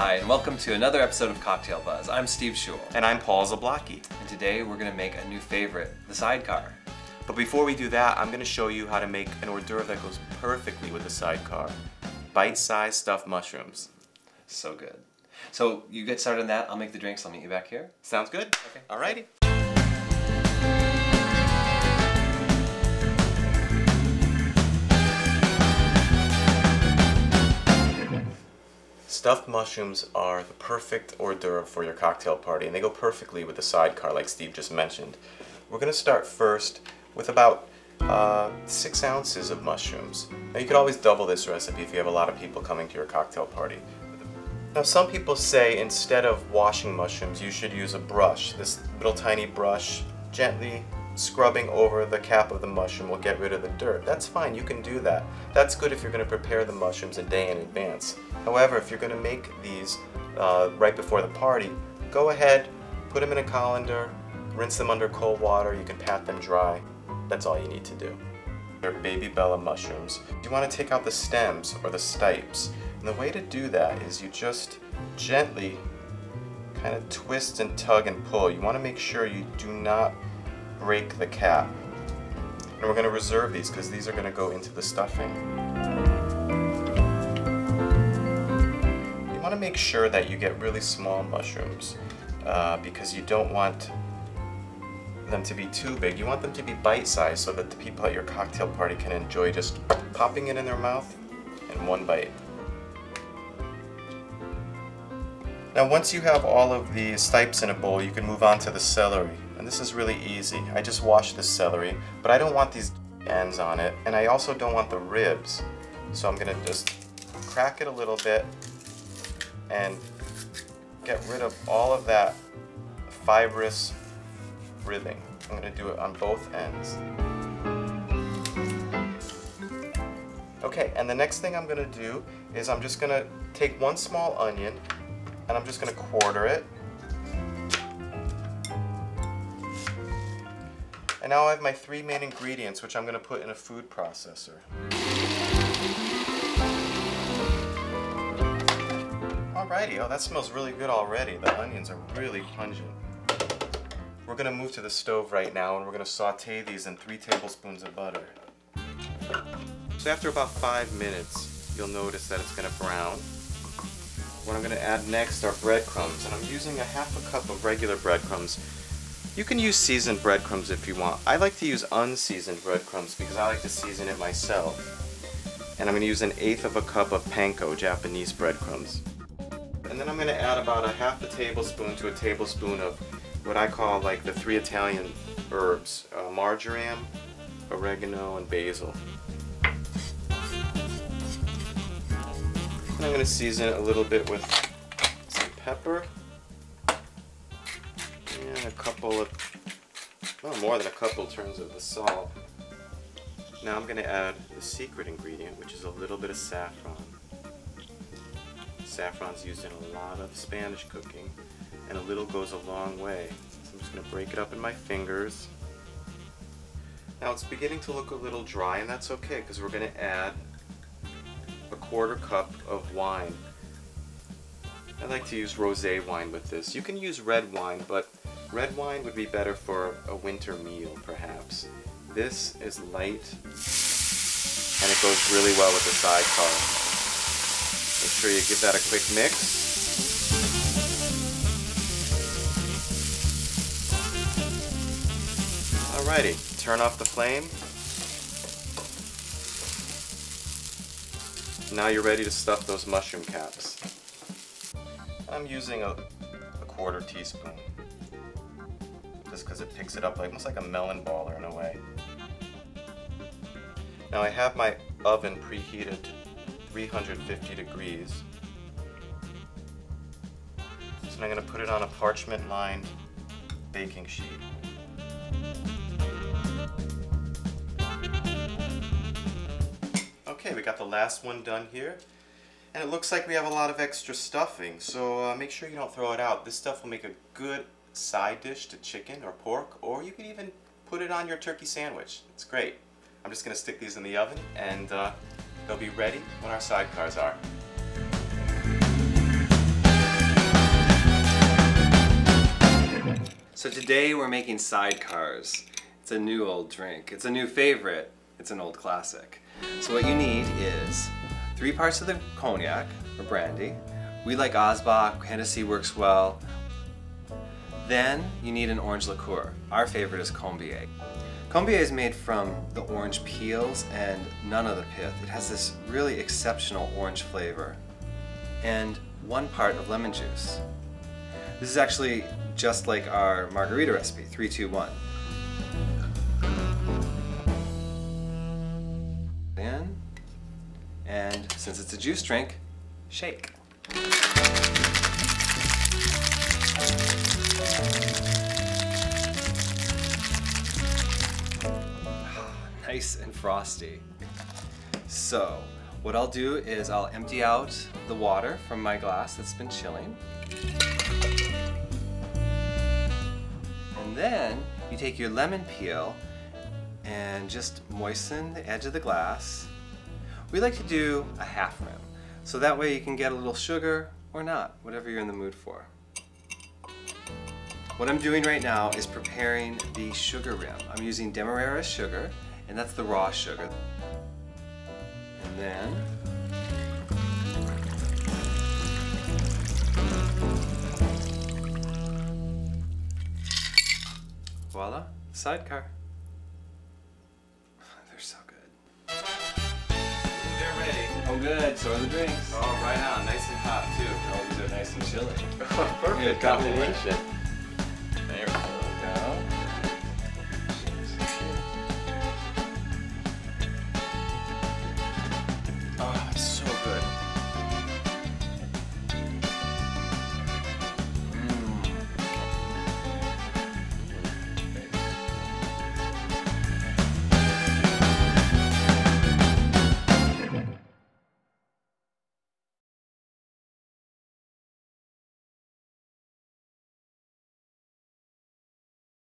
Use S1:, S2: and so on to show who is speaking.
S1: Hi, and welcome to another episode of Cocktail Buzz. I'm Steve Schul.
S2: And I'm Paul Zablocki.
S1: And today we're going to make a new favorite, the Sidecar.
S2: But before we do that, I'm going to show you how to make an hors d'oeuvre that goes perfectly with the Sidecar. Bite-sized stuffed mushrooms.
S1: So good. So you get started on that, I'll make the drinks, I'll meet you back here.
S2: Sounds good?
S1: Okay.
S2: Alrighty. Stuffed mushrooms are the perfect hors d'oeuvre for your cocktail party, and they go perfectly with the Sidecar like Steve just mentioned. We're going to start first with about 6 ounces of mushrooms. Now you could always double this recipe if you have a lot of people coming to your cocktail party. Now some people say instead of washing mushrooms you should use a brush. This little tiny brush, gently scrubbing over the cap of the mushroom will get rid of the dirt. That's fine, you can do that. That's good if you're going to prepare the mushrooms a day in advance. However, if you're going to make these right before the party, go ahead, put them in a colander, rinse them under cold water, you can pat them dry. That's all you need to do. They're baby bella mushrooms. You want to take out the stems or the stipes. And the way to do that is you just gently kind of twist and tug and pull. You want to make sure you do not break the cap. And we're going to reserve these because these are going to go into the stuffing. You want to make sure that you get really small mushrooms because you don't want them to be too big. You want them to be bite-sized so that the people at your cocktail party can enjoy just popping it in their mouth in one bite. Now once you have all of the stipes in a bowl, you can move on to the celery. And this is really easy. I just washed the celery, but I don't want these ends on it, and I also don't want the ribs. So I'm going to just crack it a little bit and get rid of all of that fibrous ribbing. I'm going to do it on both ends. Okay, and the next thing I'm going to do is I'm just going to take one small onion and I'm just going to quarter it. And now I have my 3 main ingredients, which I'm going to put in a food processor. Alrighty, oh that smells really good already. The onions are really pungent. We're going to move to the stove right now and we're going to saute these in 3 tablespoons of butter. So after about 5 minutes, you'll notice that it's going to brown. What I'm going to add next are breadcrumbs, and I'm using a ½ cup of regular breadcrumbs. You can use seasoned breadcrumbs if you want. I like to use unseasoned breadcrumbs because I like to season it myself. And I'm going to use 1/8 cup of panko, Japanese breadcrumbs. And then I'm going to add about a ½ tablespoon to a tablespoon of what I call like the 3 Italian herbs, marjoram, oregano, and basil. And I'm going to season it a little bit with some pepper. And a couple of, well, more than a couple turns of the salt. Now I'm going to add the secret ingredient, which is a little bit of saffron. Saffron's used in a lot of Spanish cooking, and a little goes a long way. So I'm just going to break it up in my fingers. Now it's beginning to look a little dry, and that's okay because we're going to add a 1/4 cup of wine. I like to use rosé wine with this. You can use red wine, but red wine would be better for a winter meal, perhaps. This is light, and it goes really well with the Sidecar. Make sure you give that a quick mix. Alrighty, turn off the flame. Now you're ready to stuff those mushroom caps. I'm using a 1/4 teaspoon. Just because it picks it up almost like a melon baller in a way. Now I have my oven preheated to 350 degrees. So I'm going to put it on a parchment-lined baking sheet. Okay, we got the last one done here. And it looks like we have a lot of extra stuffing, so make sure you don't throw it out. This stuff will make a good side dish to chicken or pork, or you can even put it on your turkey sandwich. It's great. I'm just going to stick these in the oven, and they'll be ready when our sidecars are.
S1: So today we're making sidecars. It's a new old drink. It's a new favorite. It's an old classic. So what you need is 3 parts of the cognac or brandy. We like Osbach, Hennessy works well. Then you need an orange liqueur. Our favorite is Combier. Combier is made from the orange peels and none of the pith. It has this really exceptional orange flavor. And 1 part of lemon juice. This is actually just like our margarita recipe, 3, 2, 1. In, and since it's a juice drink, shake. Nice and frosty. So, what I'll do is I'll empty out the water from my glass that's been chilling. And then you take your lemon peel and just moisten the edge of the glass. We like to do a half rim, so that way you can get a little sugar or not, whatever you're in the mood for. What I'm doing right now is preparing the sugar rim. I'm using Demerara sugar, and that's the raw sugar. And then voila, sidecar. They're so good.
S2: They're ready.
S1: Oh good, so are the drinks.
S2: Oh, right on. Nice and hot, too.
S1: Oh, these are nice and chilly.
S2: Perfect combination. There we go. Oh, it's so good.